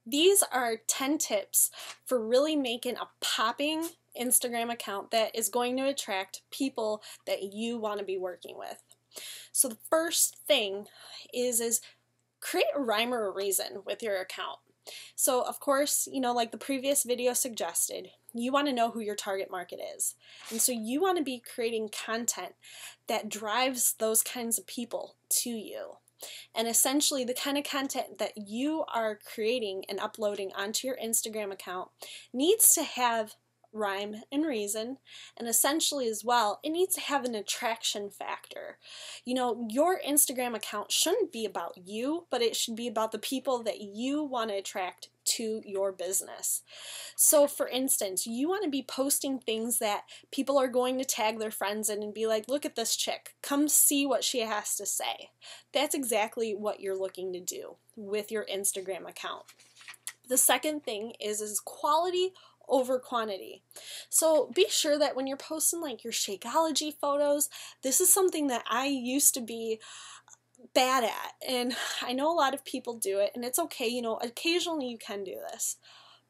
These are 10 tips for really making a popping Instagram account that is going to attract people that you want to be working with. So the first thing is create a rhyme or a reason with your account. So of course, like the previous video suggested, you want to know who your target market is. And so you want to be creating content that drives those kinds of people to you. And essentially the kind of content that you are creating and uploading onto your Instagram account needs to have rhyme and reason, and essentially as well, it needs to have an attraction factor. Your Instagram account shouldn't be about you, but it should be about the people that you want to attract to your business. So for instance, you want to be posting things that people are going to tag their friends in and be like, look at this chick, come see what she has to say. That's exactly what you're looking to do with your Instagram account. The second thing is quality over quantity. So be sure that when you're posting like your Shakeology photos, this is something that I used to be bad at, and I know a lot of people do it, and it's okay, occasionally you can do this.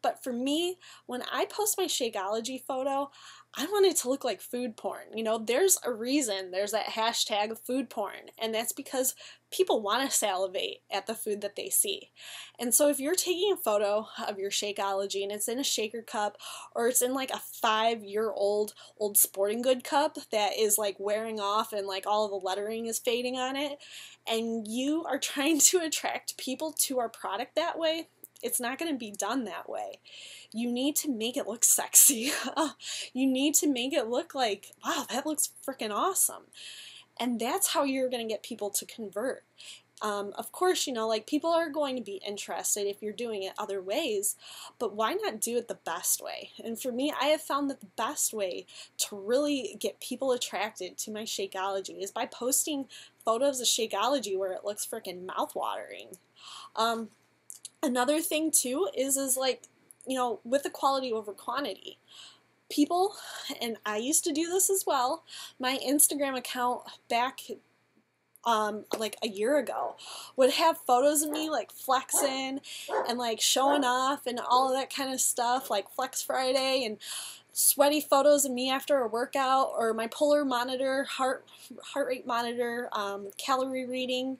But for me, when I post my Shakeology photo, I want it to look like food porn. There's a reason there's that hashtag food porn, and that's because people want to salivate at the food that they see. And so if you're taking a photo of your Shakeology and it's in a shaker cup, or it's in like a 5-year-old old sporting good cup that is like wearing off and like all of the lettering is fading on it, and you are trying to attract people to our product that way, it's not going to be done that way. You need to make it look sexy. You need to make it look like, wow, that looks freaking awesome. And that's how you're going to get people to convert. Of course, like people are going to be interested if you're doing it other ways, but why not do it the best way? And for me, I have found that the best way to really get people attracted to my Shakeology is by posting photos of Shakeology where it looks freaking mouth-watering. Another thing too is like, with the quality over quantity. People, and I used to do this as well, my Instagram account back like a year ago would have photos of me like flexing and like showing off and all of that kind of stuff, like Flex Friday, and sweaty photos of me after a workout, or my polar monitor, heart rate monitor, calorie reading.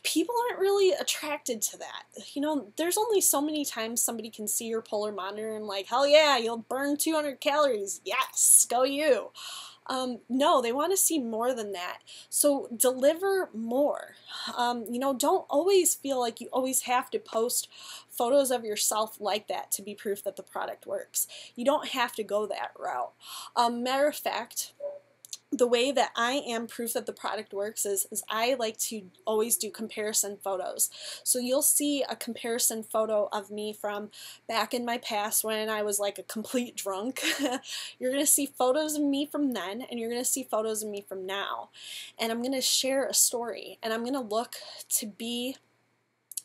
People aren't really attracted to that. There's only so many times somebody can see your polar monitor and like, hell yeah, you'll burn 200 calories. Yes, go you. No, they want to see more than that. So deliver more. Don't always feel like you always have to post photos of yourself like that to be proof that the product works. You don't have to go that route. Matter of fact, the way that I am proof that the product works is I like to always do comparison photos. So you'll see a comparison photo of me from back in my past when I was like a complete drunk. You're going to see photos of me from then, and you're going to see photos of me from now. And I'm going to share a story, and I'm going to look to be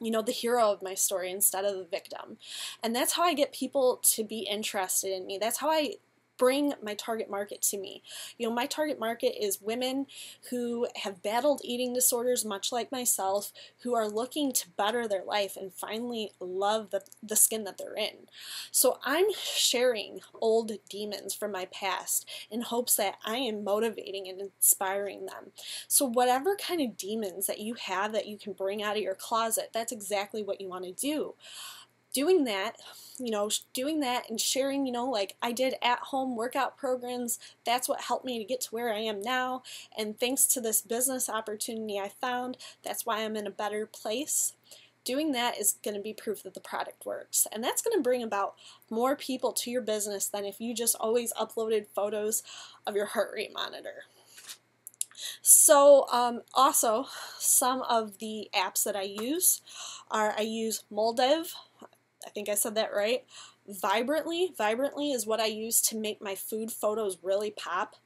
the hero of my story instead of the victim. And that's how I get people to be interested in me. That's how I bring my target market to me. My target market is women who have battled eating disorders much like myself, who are looking to better their life and finally love the skin that they're in. So I'm sharing old demons from my past in hopes that I am motivating and inspiring them. So whatever kind of demons that you have that you can bring out of your closet, that's exactly what you want to do. Doing that and sharing, like I did at-home workout programs, that's what helped me to get to where I am now. And thanks to this business opportunity I found, that's why I'm in a better place. Doing that is going to be proof that the product works. And that's going to bring about more people to your business than if you just always uploaded photos of your heart rate monitor. So also, some of the apps that I use are, I use Moldev. I think I said that right. Vibrantly is what I use to make my food photos really pop.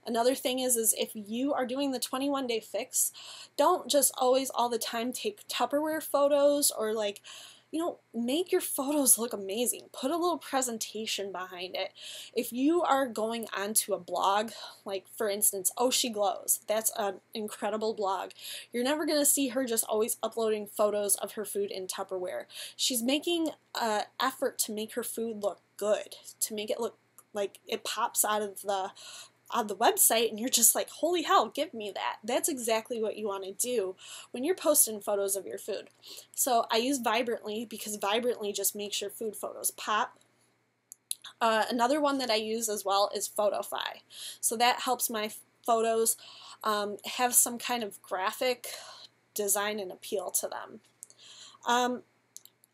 Another thing is if you are doing the 21-day fix, don't just always all the time take Tupperware photos or like make your photos look amazing. Put a little presentation behind it. If you are going onto a blog, like for instance, Oh She Glows, that's an incredible blog. You're never going to see her just always uploading photos of her food in Tupperware. She's making an effort to make her food look good, to make it look like it pops out of the website and you're just like, holy hell, give me that. That's exactly what you want to do when you're posting photos of your food. So I use Vibrantly because Vibrantly just makes your food photos pop. Another one that I use as well is Photofy. So that helps my photos have some kind of graphic design and appeal to them.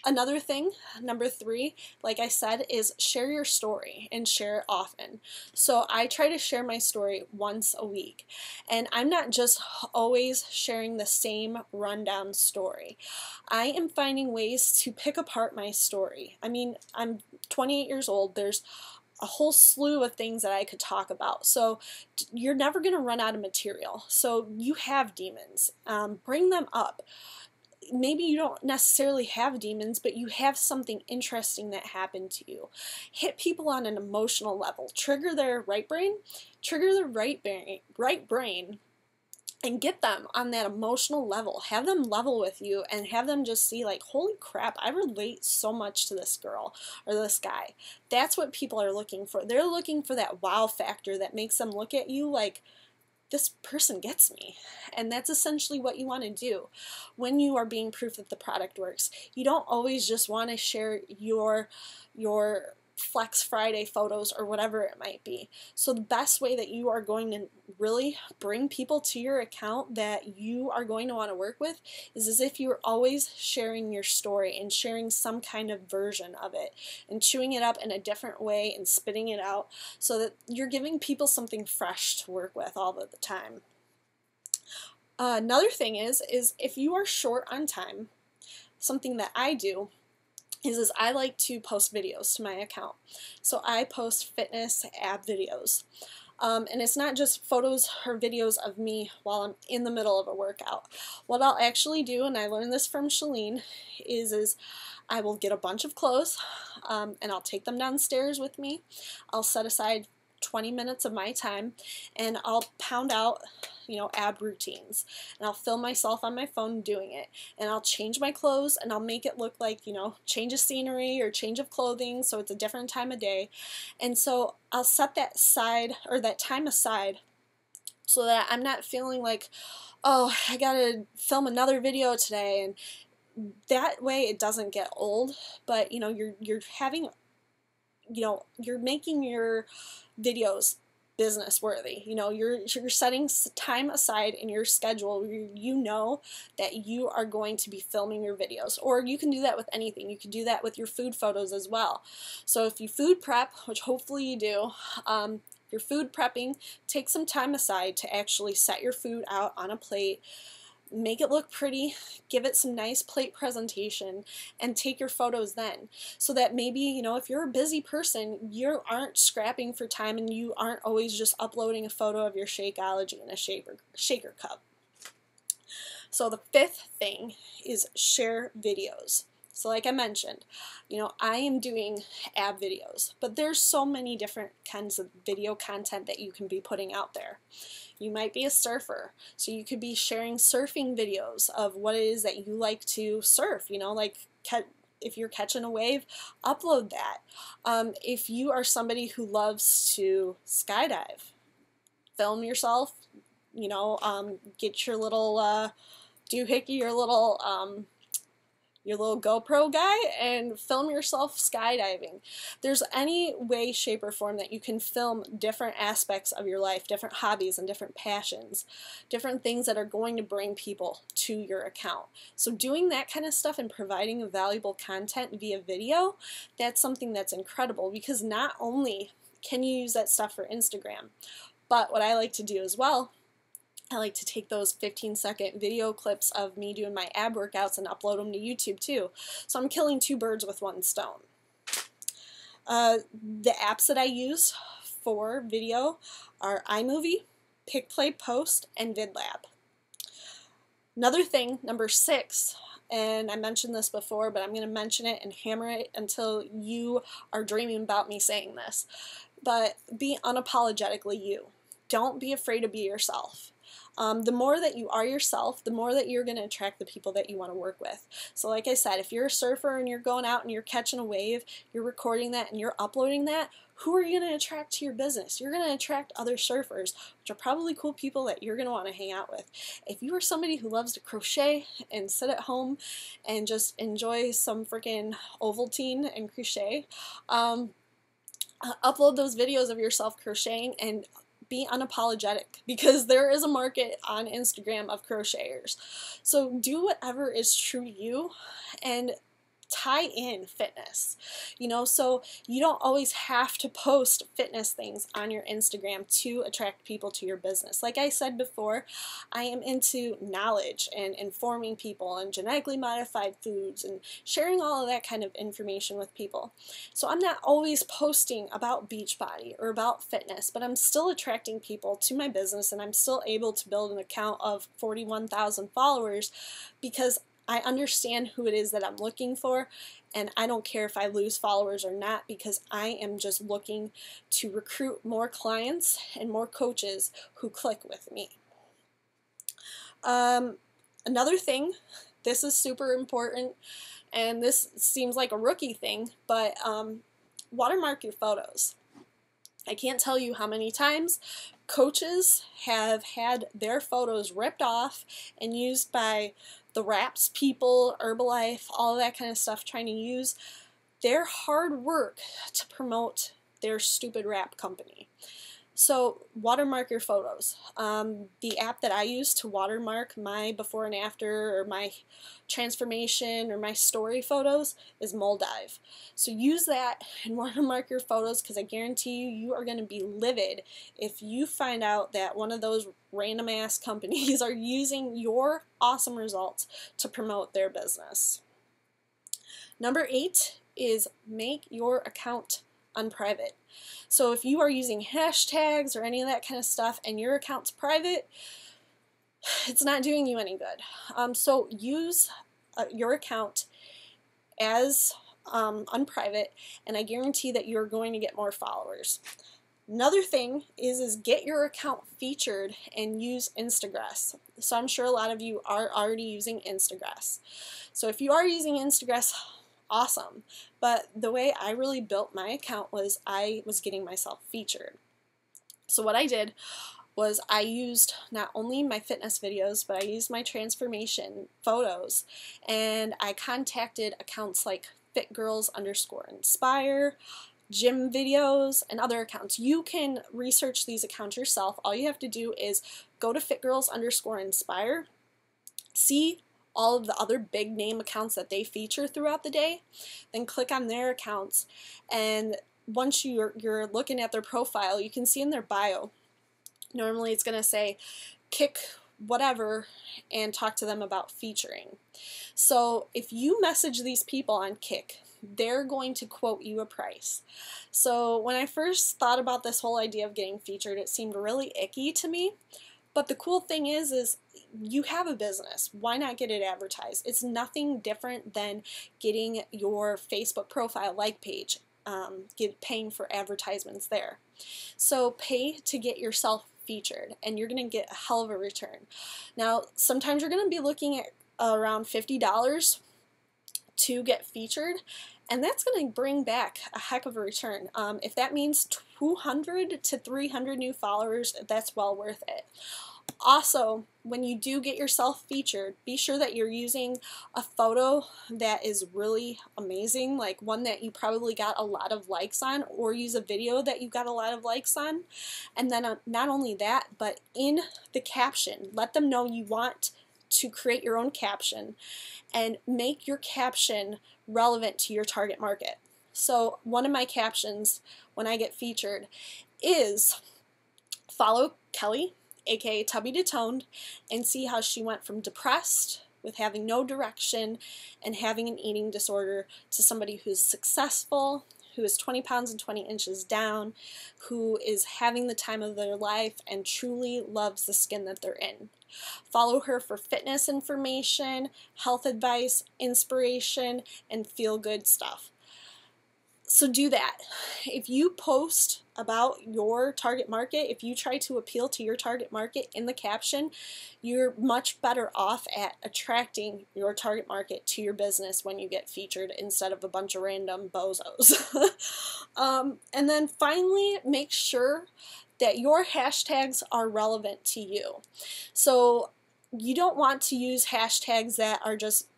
Another thing, number 3, like I said, is share your story and share it often. So I try to share my story once a week. And I'm not just always sharing the same rundown story. I am finding ways to pick apart my story. I mean, I'm 28 years old. There's a whole slew of things that I could talk about. So you're never going to run out of material. So you have demons. Bring them up. Maybe you don't necessarily have demons, but you have something interesting that happened to you. Hit people on an emotional level. Trigger their right brain, and get them on that emotional level. Have them level with you and have them just see like, holy crap, I relate so much to this girl or this guy. That's what people are looking for. They're looking for that wow factor that makes them look at you like, this person gets me. And that's essentially what you want to do when you are being proof that the product works. You don't always just want to share your Flex Friday photos or whatever it might be. So the best way that you are going to really bring people to your account that you are going to want to work with is as if you're always sharing your story and sharing some kind of version of it and chewing it up in a different way and spitting it out so that you're giving people something fresh to work with all of the time. Another thing is if you are short on time, something that I do is I like to post videos to my account. So I post fitness ab videos. And it's not just photos or videos of me while I'm in the middle of a workout. What I'll actually do, and I learned this from Shalene, is I will get a bunch of clothes and I'll take them downstairs with me. I'll set aside 20 minutes of my time and I'll pound out ab routines, and I'll film myself on my phone doing it, and I'll change my clothes and I'll make it look like change of scenery or change of clothing, so it's a different time of day. And so I'll set that time aside so that I'm not feeling like, oh, I gotta film another video today, and that way it doesn't get old. But you're having you're making your videos business worthy. You're setting time aside in your schedule where you know that you are going to be filming your videos. Or you can do that with anything. You can do that with your food photos as well. So if you food prep, which hopefully you do, if you're food prepping, take some time aside to actually set your food out on a plate, make it look pretty, give it some nice plate presentation, and take your photos then. So that maybe, if you're a busy person, you aren't scrapping for time and you aren't always just uploading a photo of your Shakeology in a shaker cup. So the 5th thing is share videos. So like I mentioned, I am doing ab videos, but there's so many different kinds of video content that you can be putting out there. You might be a surfer, so you could be sharing surfing videos of what it is that you like to surf, like if you're catching a wave, upload that. If you are somebody who loves to skydive, film yourself, get your little doohickey, your little GoPro guy, and film yourself skydiving. There's any way, shape, or form that you can film different aspects of your life, different hobbies and different passions, different things that are going to bring people to your account. So doing that kind of stuff and providing valuable content via video, that's something that's incredible, because not only can you use that stuff for Instagram, but what I like to do as well, I like to take those 15-second video clips of me doing my ab workouts and upload them to YouTube too. So I'm killing 2 birds with 1 stone. The apps that I use for video are iMovie, PicPlay Post, and VidLab. Another thing, number 6, and I mentioned this before, but I'm going to mention it and hammer it until you are dreaming about me saying this. But be unapologetically you. Don't be afraid to be yourself. The more that you are yourself, the more that you're going to attract the people that you want to work with. So like I said, if you're a surfer and you're going out and you're catching a wave, you're recording that and you're uploading that, who are you going to attract to your business? You're going to attract other surfers, which are probably cool people that you're going to want to hang out with. If you are somebody who loves to crochet and sit at home and just enjoy some freaking Ovaltine and crochet, upload those videos of yourself crocheting and be unapologetic, because there is a market on Instagram of crocheters. So do whatever is true to you and tie in fitness, so you don't always have to post fitness things on your Instagram to attract people to your business. Like I said before, I am into knowledge and informing people and genetically modified foods and sharing all of that kind of information with people. So I'm not always posting about Beachbody or about fitness, but I'm still attracting people to my business, and I'm still able to build an account of 41,000 followers because I understand who it is that I'm looking for, and I don't care if I lose followers or not, because I am just looking to recruit more clients and more coaches who click with me. Another thing, this is super important, and this seems like a rookie thing, but watermark your photos. I can't tell you how many times coaches have had their photos ripped off and used by the Wraps people, Herbalife, all of that kind of stuff, trying to use their hard work to promote their stupid wrap company. So watermark your photos. The app that I use to watermark my before and after, or my transformation, or my story photos is Moldive. So use that and watermark your photos, because I guarantee you are going to be livid if you find out that one of those random ass companies are using your awesome results to promote their business. Number 8 is make your account unprivate. So if you are using hashtags or any of that kind of stuff and your account's private, it's not doing you any good. So use your account as unprivate, and I guarantee that you're going to get more followers. Another thing is get your account featured and use Instagram. So I'm sure a lot of you are already using Instagram. So if you are using Instagram, awesome. But the way I really built my account was I was getting myself featured. So what I did was I used not only my fitness videos, but I used my transformation photos, and I contacted accounts like FitGirls_Inspire, gym videos, and other accounts. You can research these accounts yourself. All you have to do is go to FitGirls_Inspire, see all of the other big name accounts that they feature throughout the day, then click on their accounts, and once you're looking at their profile, you can see in their bio, normally it's going to say kick whatever and talk to them about featuring. So if you message these people on Kick, they're going to quote you a price. So when I first thought about this whole idea of getting featured, it seemed really icky to me. But the cool thing is you have a business. Why not get it advertised? It's nothing different than getting your Facebook profile like page, paying for advertisements there. So pay to get yourself featured, and you're going to get a hell of a return. Now, sometimes you're going to be looking at around $50 to get featured, and that's going to bring back a heck of a return. If that means 200 to 300 new followers, that's well worth it. Also, when you do get yourself featured, be sure that you're using a photo that is really amazing, like one that you probably got a lot of likes on, or use a video that you got a lot of likes on. And then not only that, but in the caption, let them know you want to create your own caption and make your caption relevant to your target market. So one of my captions when I get featured is follow Kelly, aka Tubby Detoned, and see how she went from depressed with having no direction and having an eating disorder to somebody who's successful, who is 20 pounds and 20 inches down, who is having the time of their life and truly loves the skin that they're in. Follow her for fitness information, health advice, inspiration, and feel-good stuff. So do that. If you post about your target market, if you try to appeal to your target market in the caption, you're much better off at attracting your target market to your business when you get featured instead of a bunch of random bozos. And then finally, make sure that your hashtags are relevant to you. So you don't want to use hashtags that are just,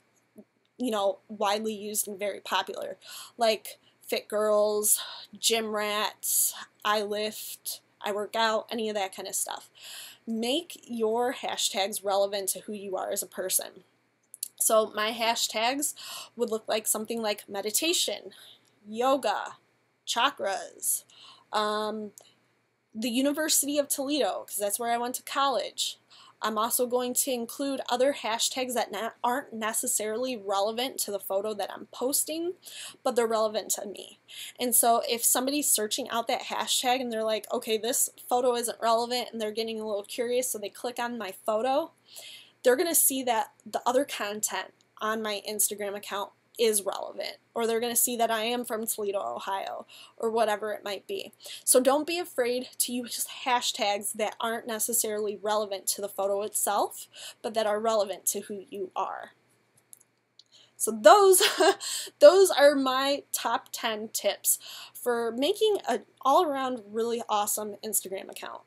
widely used and very popular, like fit girls, gym rats, I lift, I work out, any of that kind of stuff. Make your hashtags relevant to who you are as a person. So my hashtags would look like something like meditation, yoga, chakras, the University of Toledo, because that's where I went to college. I'm also going to include other hashtags that aren't necessarily relevant to the photo that I'm posting, but they're relevant to me. And so if somebody's searching out that hashtag and they're like, okay, this photo isn't relevant, and they're getting a little curious, so they click on my photo, they're going to see that the other content on my Instagram account is relevant, or they're going to see that I am from Toledo, Ohio, or whatever it might be. So don't be afraid to use hashtags that aren't necessarily relevant to the photo itself, but that are relevant to who you are. So those are my top 10 tips for making an all-around really awesome Instagram account.